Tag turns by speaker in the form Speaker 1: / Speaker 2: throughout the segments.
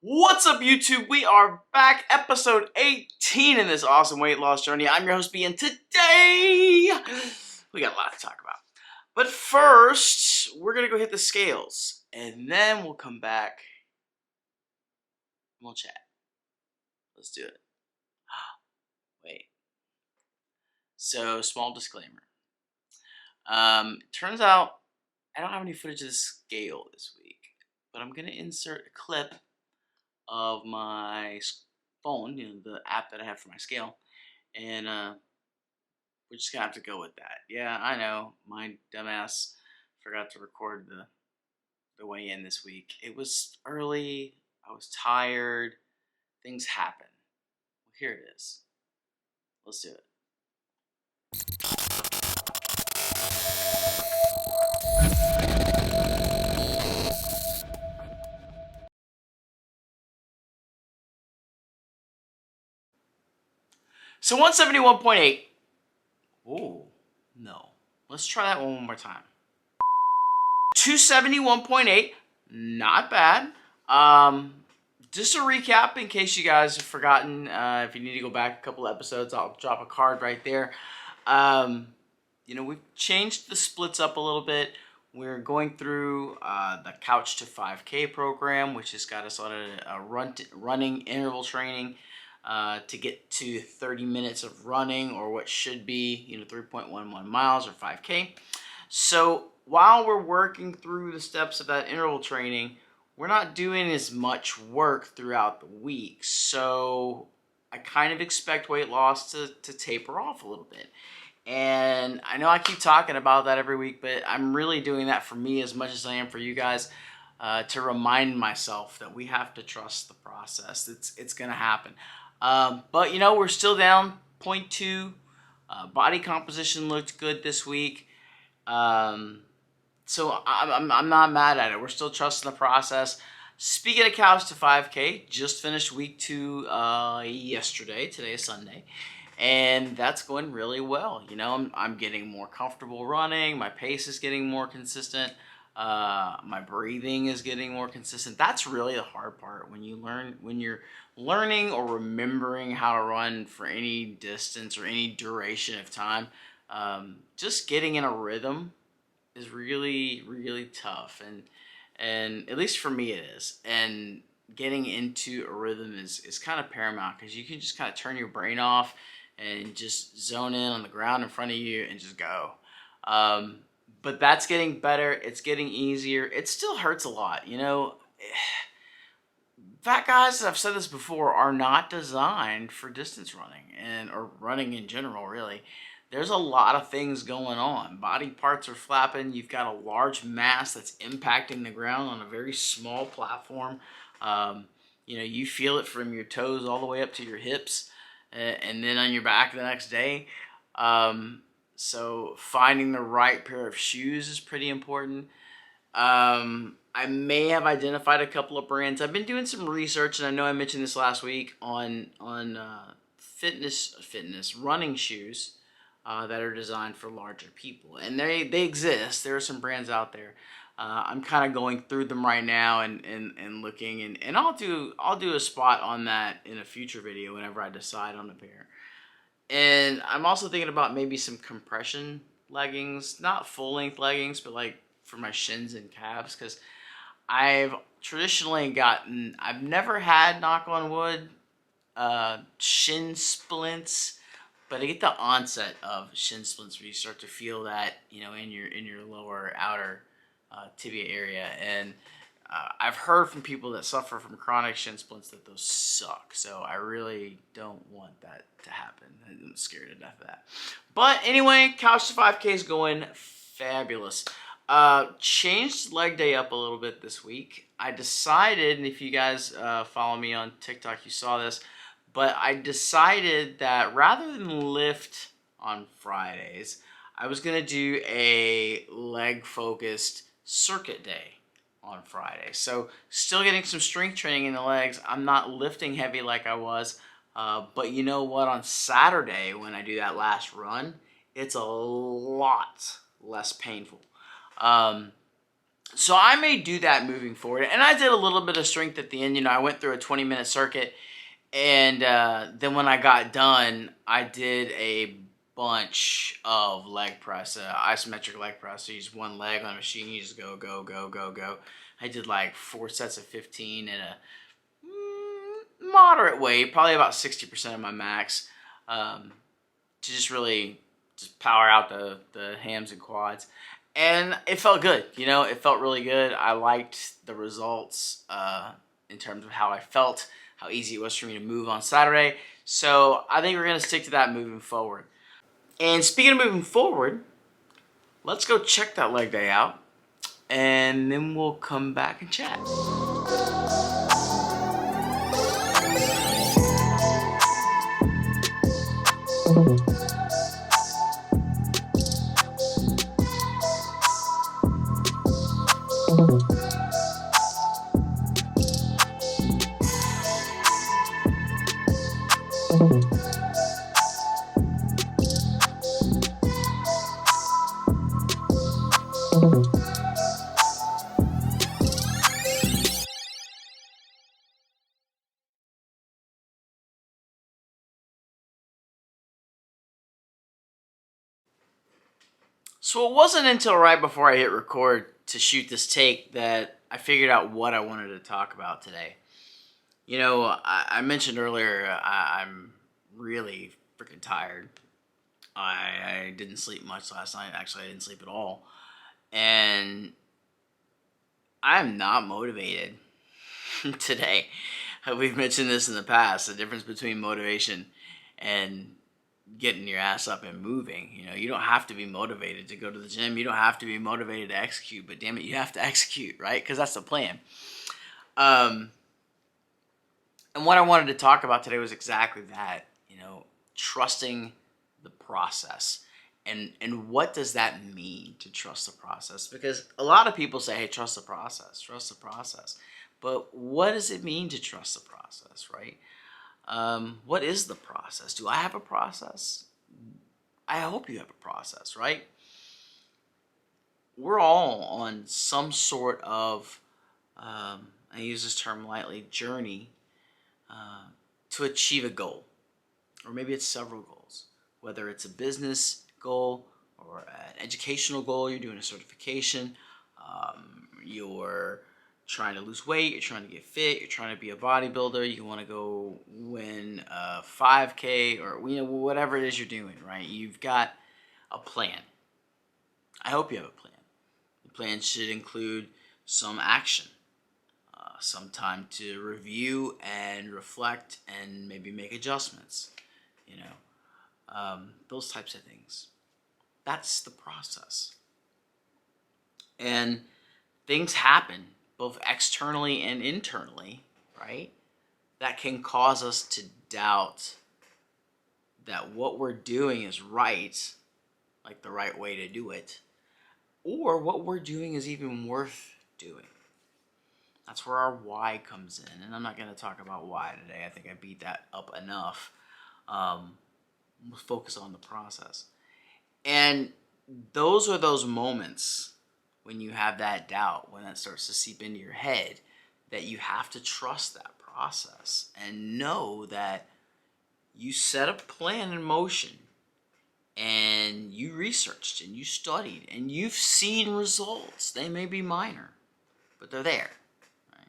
Speaker 1: What's up, YouTube? We are back, episode 18 in this awesome weight loss journey. I'm your host, B, and today we got a lot to talk about. But first, we're going to go hit the scales, and then we'll come back and we'll chat. Let's do it. Wait. So, small disclaimer. Turns out I don't have any footage of the scale this week, but I'm going to insert a clip of my phone, the app that I have for my scale, and we're just gonna have to go with that. Yeah, I know, my dumbass forgot to record the weigh-in this week. It was early, I was tired, things happen. Well, here it is. Let's do it. So 171.8. Oh, no. Let's try that one more time. 271.8. Not bad. Just a recap in case you guys have forgotten. If you need to go back a couple episodes, I'll drop a card right there. We've changed the splits up a little bit. We're going through the Couch to 5K program, which has got us on a running interval training to get to 30 minutes of running, or what should be 3.11 miles or 5K. So while we're working through the steps of that interval training, we're not doing as much work throughout the week. So I kind of expect weight loss to taper off a little bit. And I know I keep talking about that every week, but I'm really doing that for me as much as I am for you guys, to remind myself that we have to trust the process. It's going to happen. But we're still down 0.2. Body composition looked good this week. So I'm not mad at it. We're still trusting the process. Speaking of Couch to 5K, just finished week 2 yesterday. Today is Sunday. And that's going really well. I'm getting more comfortable running. My pace is getting more consistent. My breathing is getting more consistent. That's really the hard part when you're learning or remembering how to run for any distance or any duration of time. Just getting in a rhythm is really, really tough, and at least for me it is. And getting into a rhythm is kind of paramount, because you can just kind of turn your brain off and just zone in on the ground in front of you and just go. But that's getting better. It's getting easier. It still hurts a lot. Fat guys, I've said this before, are not designed for distance running or running in general, really. There's a lot of things going on. Body parts are flapping. You've got a large mass that's impacting the ground on a very small platform. You feel it from your toes all the way up to your hips, and then on your back the next day. So finding the right pair of shoes is pretty important. I may have identified a couple of brands. I've been doing some research, and I know I mentioned this last week on fitness running shoes that are designed for larger people, and they exist. There are some brands out there. I'm kind of going through them right now and looking, and I'll do a spot on that in a future video whenever I decide on a pair. And I'm also thinking about maybe some compression leggings, not full length leggings, but like for my shins and calves, because I've never had, knock on wood, shin splints, but I get the onset of shin splints where you start to feel that, in your lower outer tibia area. And I've heard from people that suffer from chronic shin splints that those suck. So I really don't want that to happen. I'm scared to death of that. But anyway, Couch to 5K is going fabulous. Changed leg day up a little bit this week. I decided, and if you guys follow me on TikTok, you saw this, but I decided that rather than lift on Fridays, I was going to do a leg-focused circuit day on Friday. So still getting some strength training in the legs. I'm not lifting heavy like I was, but you know what? On Saturday, when I do that last run, it's a lot less painful. So I may do that moving forward. And I did a little bit of strength at the end. You know, I went through a 20-minute circuit. And then when I got done, I did a bunch of leg press, isometric leg press. So you use one leg on a machine. You just go, go, go, go, go. I did like 4 sets of 15 in a moderate weight, probably about 60% of my max, to just really just power out the hams and quads. And it felt good, you know, it felt really good. I liked the results in terms of how I felt, how easy it was for me to move on Saturday. So I think we're going to stick to that moving forward. And speaking of moving forward, let's go check that leg day out, and then we'll come back and chat. So it wasn't until right before I hit record to shoot this take that I figured out what I wanted to talk about today. You know, I mentioned earlier I'm really freaking tired. I didn't sleep much last night. Actually, I didn't sleep at all. And I'm not motivated today. We've mentioned this in the past, the difference between motivation and getting your ass up and moving. You know, you don't have to be motivated to go to the gym. You don't have to be motivated to execute, but damn it, you have to execute, right? Because that's the plan. And what I wanted to talk about today was exactly that, you know, trusting the process. And what does that mean to trust the process? Because a lot of people say, hey, trust the process, trust the process. But what does it mean to trust the process, right? What is the process? Do I have a process? I hope you have a process, right? We're all on some sort of, I use this term lightly, journey to achieve a goal. Or maybe it's several goals. Whether it's a business goal or an educational goal, you're doing a certification, you're trying to lose weight, you're trying to get fit, you're trying to be a bodybuilder, you want to go win a 5K, or you know, whatever it is you're doing, right? You've got a plan. I hope you have a plan. The plan should include some action, some time to review and reflect and maybe make adjustments, you know, those types of things. That's the process. And things happen both externally and internally, right? That can cause us to doubt that what we're doing is right, like the right way to do it, or what we're doing is even worth doing. That's where our why comes in. And I'm not going to talk about why today. I think I beat that up enough. We'll focus on the process. And those are those moments when you have that doubt, when that starts to seep into your head, that you have to trust that process and know that you set a plan in motion and you researched and you studied and you've seen results. They may be minor, but they're there. Right?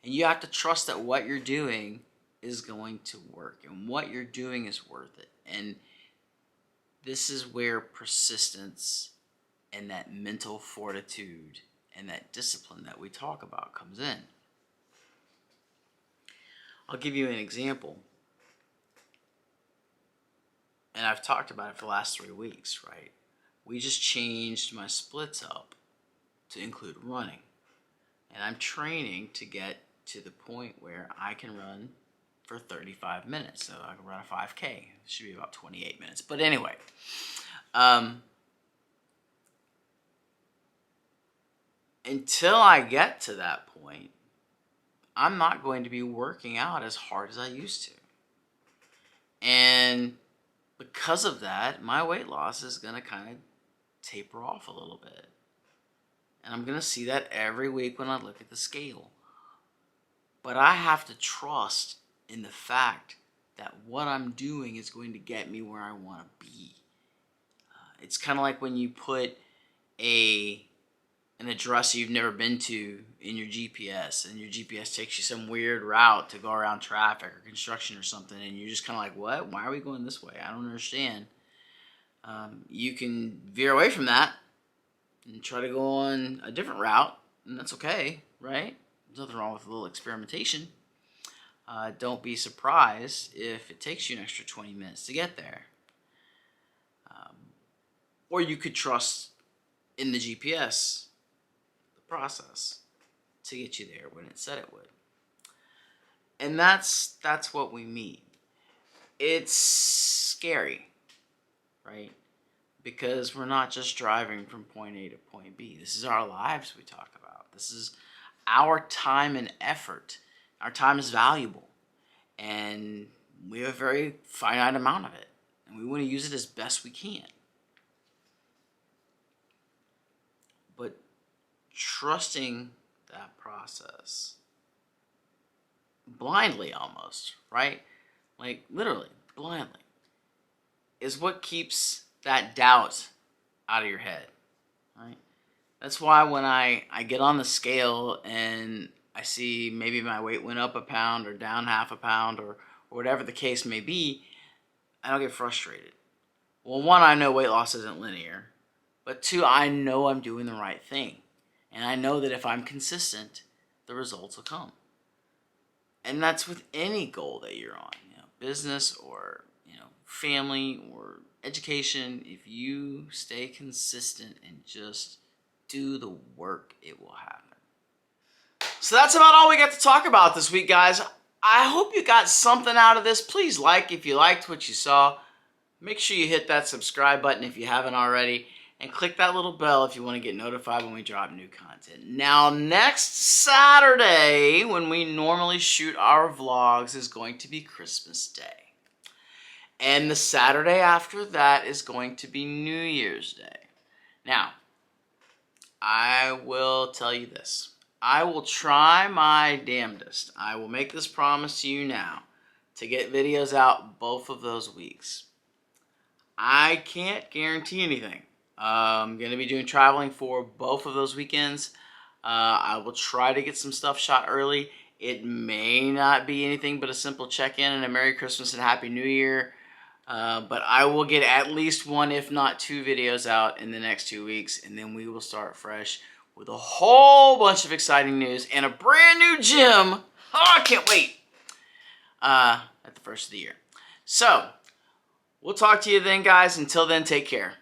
Speaker 1: And you have to trust that what you're doing is going to work and what you're doing is worth it. And this is where persistence and that mental fortitude and that discipline that we talk about comes in. I'll give you an example. And I've talked about it for the last 3 weeks, right? We just changed my splits up to include running. And I'm training to get to the point where I can run for 35 minutes. So I can run a 5K. It should be about 28 minutes. But anyway, until I get to that point, I'm not going to be working out as hard as I used to. And because of that, my weight loss is going to kind of taper off a little bit. And I'm going to see that every week when I look at the scale. But I have to trust in the fact that what I'm doing is going to get me where I want to be. It's kind of like when you put an address you've never been to in your GPS, and your GPS takes you some weird route to go around traffic or construction or something, and you're just kind of like, what? Why are we going this way? I don't understand. You can veer away from that and try to go on a different route, and that's okay, right? There's nothing wrong with a little experimentation. Don't be surprised if it takes you an extra 20 minutes to get there. Or you could trust in the GPS, the process, to get you there when it said it would. And that's what we mean. It's scary, right? Because we're not just driving from point A to point B. This is our lives we talk about. This is our time and effort. Our time is valuable. And we have a very finite amount of it. And we want to use it as best we can. But trusting that process blindly almost, right? Like literally blindly, is what keeps that doubt out of your head, right? That's why when I get on the scale and I see maybe my weight went up a pound or down half a pound or whatever the case may be, I don't get frustrated. Well, one, I know weight loss isn't linear. But two, I know I'm doing the right thing. And I know that if I'm consistent, the results will come. And that's with any goal that you're on, business or, family or education. If you stay consistent and just do the work, it will happen. So that's about all we got to talk about this week, guys. I hope you got something out of this. Please like if you liked what you saw. Make sure you hit that subscribe button if you haven't already. And click that little bell if you want to get notified when we drop new content. Now, next Saturday, when we normally shoot our vlogs, is going to be Christmas Day. And the Saturday after that is going to be New Year's Day. Now, I will tell you this. I will try my damnedest. I will make this promise to you now to get videos out both of those weeks. I can't guarantee anything. I'm going to be doing traveling for both of those weekends. I will try to get some stuff shot early. It may not be anything but a simple check-in and a Merry Christmas and Happy New Year. But I will get at least one, if not two videos out in the next 2 weeks. And then we will start fresh with a whole bunch of exciting news and a brand new gym. Oh, I can't wait. At the first of the year. So, we'll talk to you then, guys. Until then, take care.